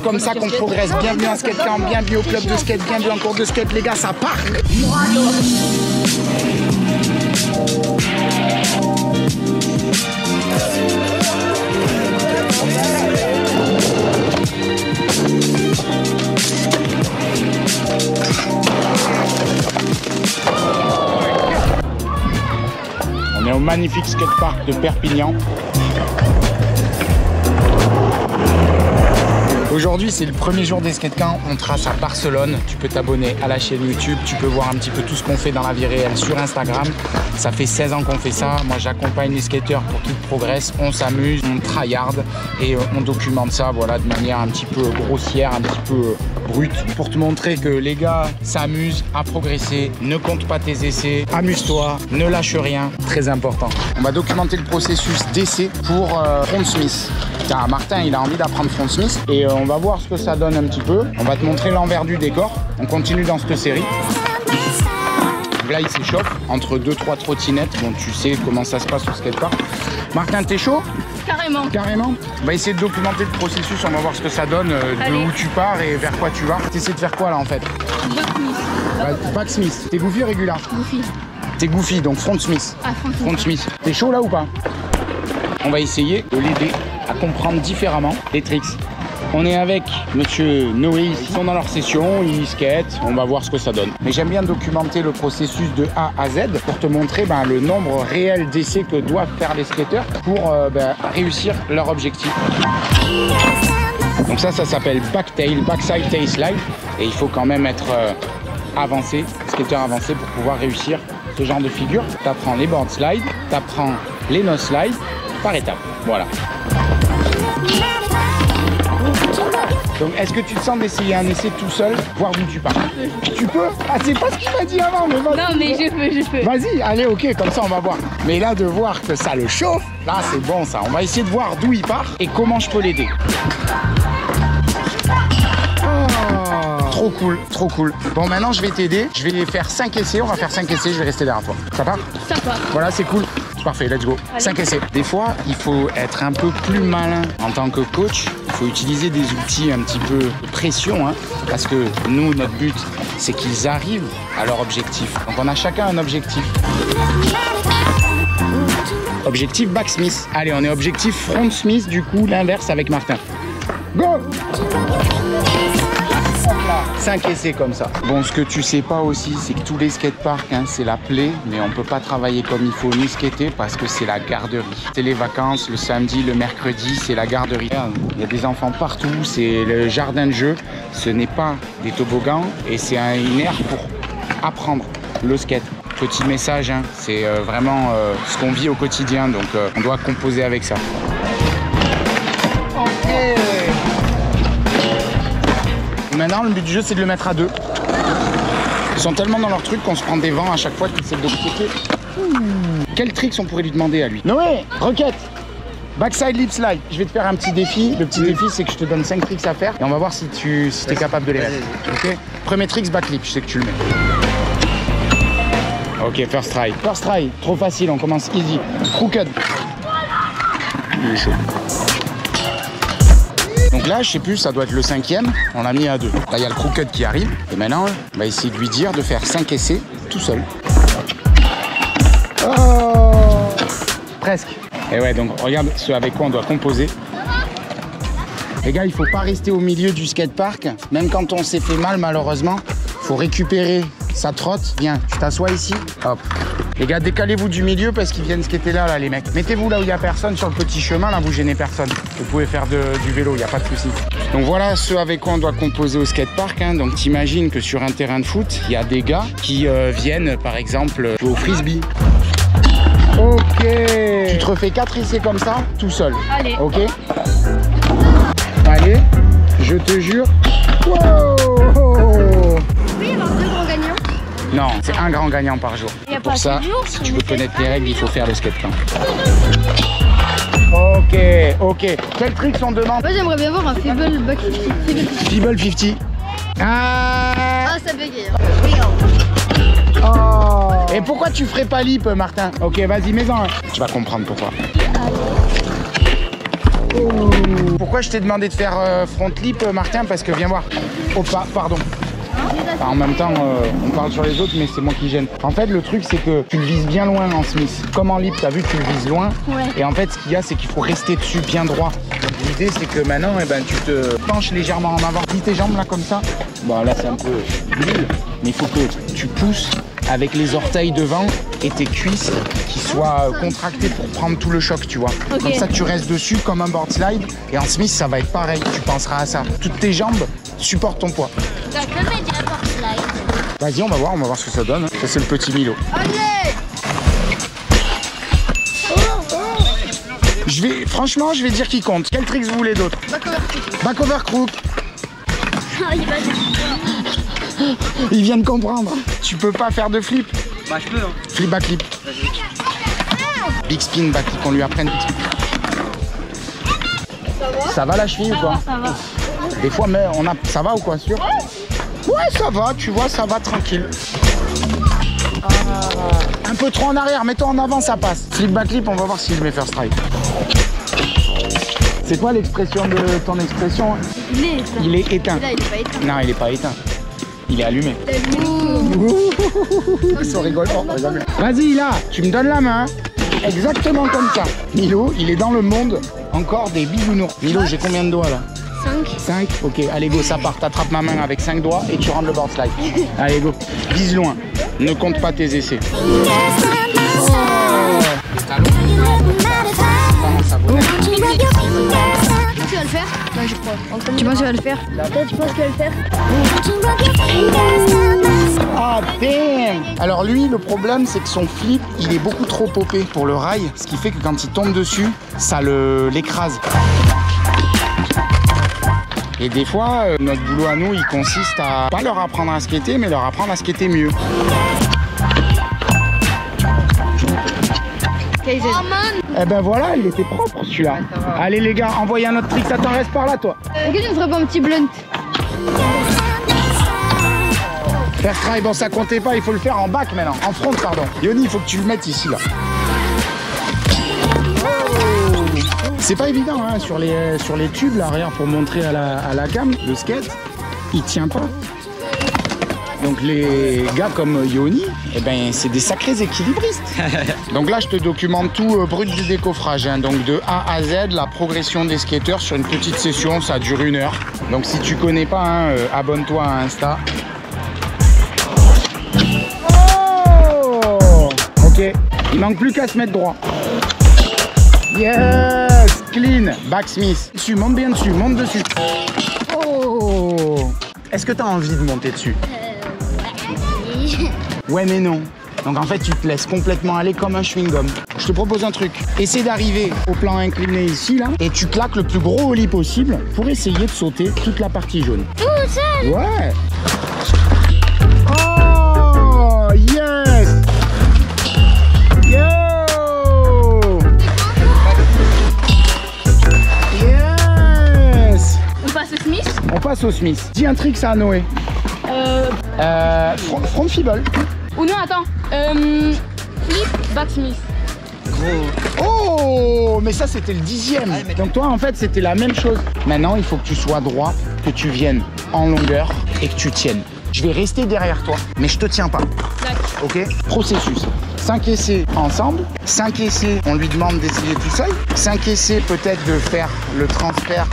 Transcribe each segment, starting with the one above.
comme ça qu'on progresse. Bienvenue en skate camp, bienvenue au club de skate, bienvenue en cours de skate, les gars, ça part. On est au magnifique skatepark de Perpignan. Aujourd'hui, c'est le premier jour des skatecamps. On trace à Barcelone. Tu peux t'abonner à la chaîne YouTube. Tu peux voir un petit peu tout ce qu'on fait dans la vie réelle sur Instagram. Ça fait 16 ans qu'on fait ça. Moi, j'accompagne les skateurs pour qu'ils progressent. On s'amuse, on tryhard et on documente ça, voilà, de manière un petit peu grossière, un petit peu brute, pour te montrer que les gars s'amusent à progresser. Ne compte pas tes essais. Amuse-toi. Ne lâche rien. Très important. On va documenter le processus d'essai pour Front Smith. Tiens, Martin, il a envie d'apprendre Front Smith et on va voir ce que ça donne un petit peu. On va te montrer l'envers du décor. On continue dans cette série. Là, il s'échauffe entre 2-3 trottinettes. Bon, tu sais comment ça se passe au skatepark. Martin, t'es chaud? Carrément. Carrément. On va essayer de documenter le processus. On va voir ce que ça donne, de où tu pars et vers quoi tu vas. T'essaies de faire quoi là en fait? Backsmith. T'es goofy ou régulier? Goofy. T'es goofy, donc Front Smith. Ah, Front Smith. T'es chaud là ou pas? On va essayer de l'aider à comprendre différemment les tricks. On est avec monsieur Noé ici. Ils sont dans leur session, ils skatent, on va voir ce que ça donne. Mais j'aime bien documenter le processus de A à Z pour te montrer le nombre réel d'essais que doivent faire les skateurs pour réussir leur objectif. Donc ça s'appelle backtail, backside tail slide. Et il faut quand même être avancé, skateur avancé pour pouvoir réussir ce genre de figure. Tu apprends les board slides, tu apprends les nose slides par étapes. Voilà. Donc, est-ce que tu te sens d'essayer un essai tout seul, voir d'où tu pars? Tu peux? Ah, c'est pas ce qu'il m'a dit avant, mais vas-y. Non, mais je peux. Vas-y, allez, ok, comme ça on va voir. Mais là, de voir que ça le chauffe, là c'est bon ça. On va essayer de voir d'où il part et comment je peux l'aider. Trop cool, trop cool. Bon, maintenant je vais t'aider. Je vais faire 5 essais. On va faire 5 essais. Je vais rester derrière toi. Ça part? Ça part. Voilà, c'est cool. Parfait, let's go. Allez. 5 essais. Des fois, il faut être un peu plus malin en tant que coach. Il faut utiliser des outils un petit peu de pression, hein, parce que nous, notre but, c'est qu'ils arrivent à leur objectif. Donc, on a chacun un objectif. Objectif backsmith. Allez, on est objectif front smith, du coup, l'inverse avec Martin. Go! 5 essais comme ça. Bon, ce que tu sais pas aussi, c'est que tous les skateparks, hein, c'est la plaie, mais on peut pas travailler comme il faut ni skater parce que c'est la garderie. C'est les vacances, le samedi, le mercredi, c'est la garderie. Il y a des enfants partout, c'est le jardin de jeu. Ce n'est pas des toboggans et c'est une aire pour apprendre le skate. Petit message, hein, c'est vraiment ce qu'on vit au quotidien, donc on doit composer avec ça. Ok. Maintenant, le but du jeu, c'est de le mettre à 2. Ils sont tellement dans leur truc qu'on se prend des vents à chaque fois qu'ils essaient de l'expliquer. Quel tricks on pourrait lui demander à lui? Noé, requête, backside lip slide. Je vais te faire un petit défi. Le petit défi, c'est que je te donne 5 tricks à faire et on va voir si tu es capable de les mettre. Ok. Premier trick, backlip. Je sais que tu le mets. Ok, first try. First try, trop facile. On commence easy. Crooked. Il est chaud. Donc là, je sais plus, ça doit être le 5e. On l'a mis à 2. Là, il y a le crooked qui arrive. Et maintenant, on va essayer de lui dire de faire 5 essais tout seul. Oh, presque. Et ouais, donc regarde ce avec quoi on doit composer. Les gars, il faut pas rester au milieu du skatepark. Même quand on s'est fait mal, malheureusement, faut récupérer sa trotte. Viens, tu t'assois ici. Hop. Les gars, décalez-vous du milieu parce qu'ils viennent skater là, les mecs. Mettez-vous là où il n'y a personne sur le petit chemin, là, vous gênez personne. Vous pouvez faire du vélo, il n'y a pas de souci. Donc voilà ce avec quoi on doit composer au skatepark. Hein. Donc t'imagines que sur un terrain de foot, il y a des gars qui viennent, par exemple, jouer au frisbee. Ok. Tu te refais 4 essais comme ça, tout seul. Allez. Ok. Allez, je te jure. Wow. Oui, alors 2 grands gagnants. Non, c'est un grand gagnant par jour. Et pour ça, si tu veux connaître les règles, il faut faire le skatecamp. Ok. Quels tricks on demande? Moi, j'aimerais bien voir un Feeble Buck 50. Feeble 50. Ah, ça bégaye. Oh. Et pourquoi tu ferais pas lip, Martin? Ok, vas-y, mets-en. Tu vas comprendre pourquoi. Pourquoi je t'ai demandé de faire front lip, Martin? Parce que viens voir. Oh, pardon. En même temps, on parle sur les autres, mais c'est moi qui gêne. En fait, le truc, c'est que tu le vises bien loin en Smith. Comme en lip, t'as vu, tu le vises loin. Ouais. Et en fait, ce qu'il y a, c'est qu'il faut rester dessus bien droit. L'idée, c'est que maintenant, eh ben, tu te penches légèrement en avant. Dis tes jambes là, comme ça. Bon, là, c'est un peu nul. Mais il faut que tu pousses avec les orteils devant et tes cuisses qui soient contractées pour prendre tout le choc, tu vois. Okay. Comme ça, tu restes dessus comme un board slide. Et en Smith, ça va être pareil. Tu penseras à ça. Toutes tes jambes supportent ton poids. Vas-y, on va voir ce que ça donne. Ça, c'est le petit Milo. Allez! Franchement, je vais dire qui compte. Quel tricks vous voulez d'autre? Back over crook. Il vient de comprendre. Tu peux pas faire de flip? Bah, je peux, hein. Flip back flip. Big spin back flip, qu'on lui apprenne big spin. Ça va la cheville ou quoi? Ça va. Des fois, mais ça va ou quoi, sûr? Ouais, ça va, tu vois, ça va tranquille. Un peu trop en arrière, mets-toi en avant, ça passe. Flip back flip, on va voir si je mets first strike. C'est quoi l'expression de ton expression? Il est éteint. Il est éteint. Là, il est pas éteint. Non, il est pas éteint. Il est allumé. Ça rigole pas, rigole. Vas-y, là, tu me donnes la main. Exactement comme ça. Milo, il est dans le monde encore des bisounours. Milo, j'ai combien de doigts là? 5. Ok, allez go, ça part. T'attrapes ma main avec 5 doigts et tu rentres le board slide. Allez go, vise loin. Ne compte pas tes essais. Oh. Tu vas le faire? Ouais, je crois. Tu penses que tu vas le faire? Toi, tu penses que tu vas le faire? Ah damn! Alors lui, le problème, c'est que son flip, il est beaucoup trop popé pour le rail, ce qui fait que quand il tombe dessus, ça l'écrase. Et des fois, notre boulot à nous, il consiste à pas leur apprendre à skater, mais leur apprendre à skater mieux. Eh ben voilà, il était propre celui-là. Allez les gars, envoyez un autre trick. Attends, reste par là toi. Pourquoi tu ne ferais pas un petit blunt? First try, bon ça comptait pas, il faut le faire en back maintenant. En front, pardon. Yoni, il faut que tu le mettes ici là. C'est pas évident hein, sur les tubes là, regarde, pour montrer à la cam, le skate, il tient pas. Donc les gars comme Yoni, eh ben, c'est des sacrés équilibristes. Donc là, je te documente tout brut du décoffrage. Hein. Donc de A à Z, la progression des skateurs sur une petite session, ça dure 1 heure. Donc si tu connais pas, hein, abonne-toi à Insta. Oh, ok, il manque plus qu'à se mettre droit. Yes, clean, backsmith. Dessus, monte bien dessus, monte dessus. Oh, est-ce que tu as envie de monter dessus? Ouais mais non. Donc en fait tu te laisses complètement aller comme un chewing-gum. Je te propose un truc. Essaie d'arriver au plan incliné ici là et tu claques le plus gros ollie possible pour essayer de sauter toute la partie jaune. Tout seul? Ouais. Oh yes. Yo. Yes. On passe au Smith? On passe au Smith. Dis un trick ça à Noé. Front fibble. Ou non, attends. Flip, back Smith. Oh, mais ça c'était le 10e. Donc toi en fait c'était la même chose. Maintenant il faut que tu sois droit, que tu viennes en longueur et que tu tiennes. Je vais rester derrière toi, mais je te tiens pas. D'accord. Ok? Processus. 5 essais ensemble. 5 essais, on lui demande d'essayer tout seul. 5 essais peut-être de faire le transfert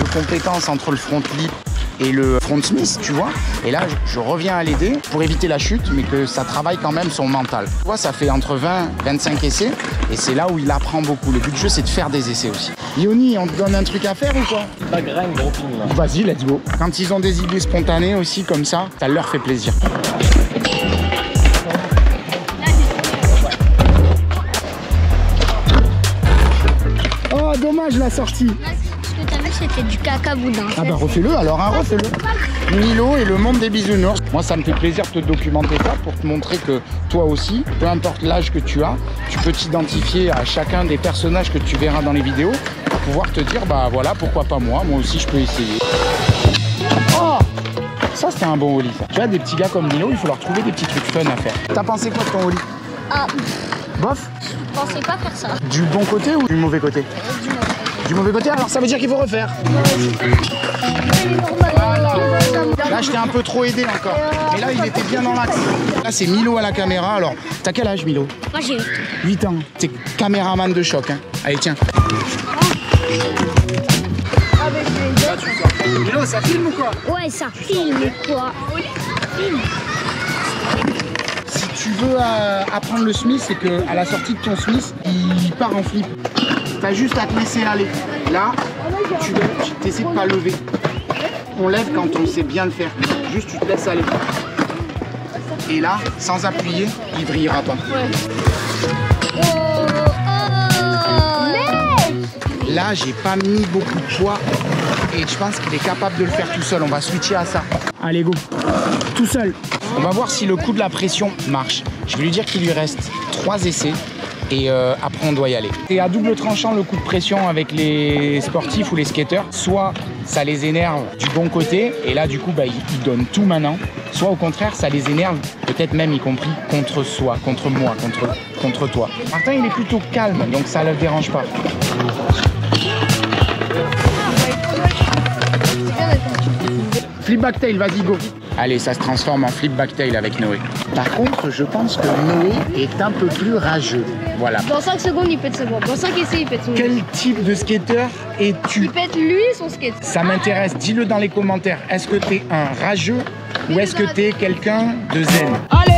de compétences entre le front lip et le front Smith, tu vois. Et là, je reviens à l'aider pour éviter la chute, mais que ça travaille quand même son mental. Tu vois, ça fait entre 20 et 25 essais, et c'est là où il apprend beaucoup. Le but du jeu, c'est de faire des essais aussi. Yoni, on te donne un truc à faire ou quoi? Pas grind, dropping là. Vas-y, let's go. Quand ils ont des idées spontanées aussi, comme ça leur fait plaisir. Oh, dommage la sortie. Ce que t'as vu, c'était du caca boudin. Ah bah refais-le alors, hein, refais-le. Milo et le monde des bisounours. Moi ça me fait plaisir de te documenter ça pour te montrer que toi aussi, peu importe l'âge que tu as, tu peux t'identifier à chacun des personnages que tu verras dans les vidéos pour pouvoir te dire bah voilà pourquoi pas moi aussi je peux essayer. Oh, ça c'est un bon ollie ça. Tu vois des petits gars comme Milo, il faut leur trouver des petits trucs fun à faire. T'as pensé quoi de ton ollie? Ah, Bof? je pensais pas faire ça. Du bon côté ou du mauvais côté? Du mauvais. Du mauvais côté, alors ça veut dire qu'il faut refaire. Voilà. Là, je t'ai un peu trop aidé encore. Mais là, il était bien dans l'axe. Là, c'est Milo à la caméra. Alors, t'as quel âge, Milo? Moi j'ai 8 ans. T'es caméraman de choc. Hein. Allez, tiens. Milo, ça filme ou quoi? Ouais, ça filme quoi. Si tu veux apprendre le Smith, c'est qu'à la sortie de ton Smith, il part en flip. T'as juste à te laisser aller. Là, tu t'essaies de pas lever. On lève quand on sait bien le faire. Juste, tu te laisses aller. Et là, sans appuyer, il brillera pas. Là, j'ai pas mis beaucoup de poids et je pense qu'il est capable de le faire tout seul. On va switcher à ça. Allez, go. Tout seul. On va voir si le coup de la pression marche. Je vais lui dire qu'il lui reste 3 essais et après on doit y aller. C'est à double tranchant le coup de pression avec les sportifs ou les skateurs. Soit ça les énerve du bon côté et là du coup bah, ils donnent tout maintenant. Soit au contraire ça les énerve, peut-être même y compris contre soi, contre moi, contre toi. Martin il est plutôt calme donc ça ne le dérange pas. Flip backtail, vas-y go. Allez, ça se transforme en flip backtail avec Noé. Par contre, je pense que Noé est un peu plus rageux. Voilà. Dans 5 secondes, il pète sa boîte. Dans 5 essais, il pète son. Quel type de skateur es-tu? Il pète lui son skate. Ça m'intéresse, dis-le dans les commentaires. Est-ce que t'es un rageux ou est-ce que t'es quelqu'un de zen? Allez!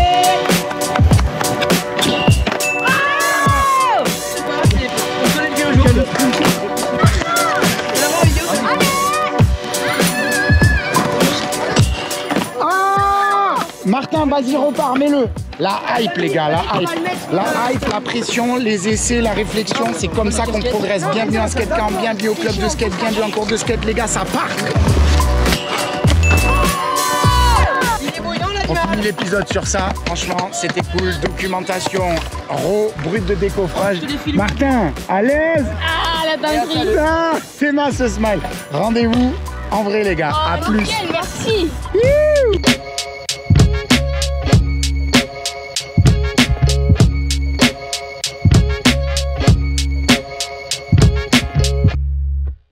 Martin, vas-y, repars, mets-le. La hype, les gars, la hype. La hype, la pression, les essais, la réflexion, c'est comme ça qu'on progresse. Bienvenue en skate camp, bienvenue au club de skate, bienvenue en cours de skate, les gars, ça part. On finit l'épisode sur ça. Franchement, c'était cool. Documentation, raw, brut de décoffrage. Martin, à l'aise? Ah, la dinguerie! Ah, c'est ma ce smile. Rendez-vous en vrai, les gars. À plus. Nickel, merci!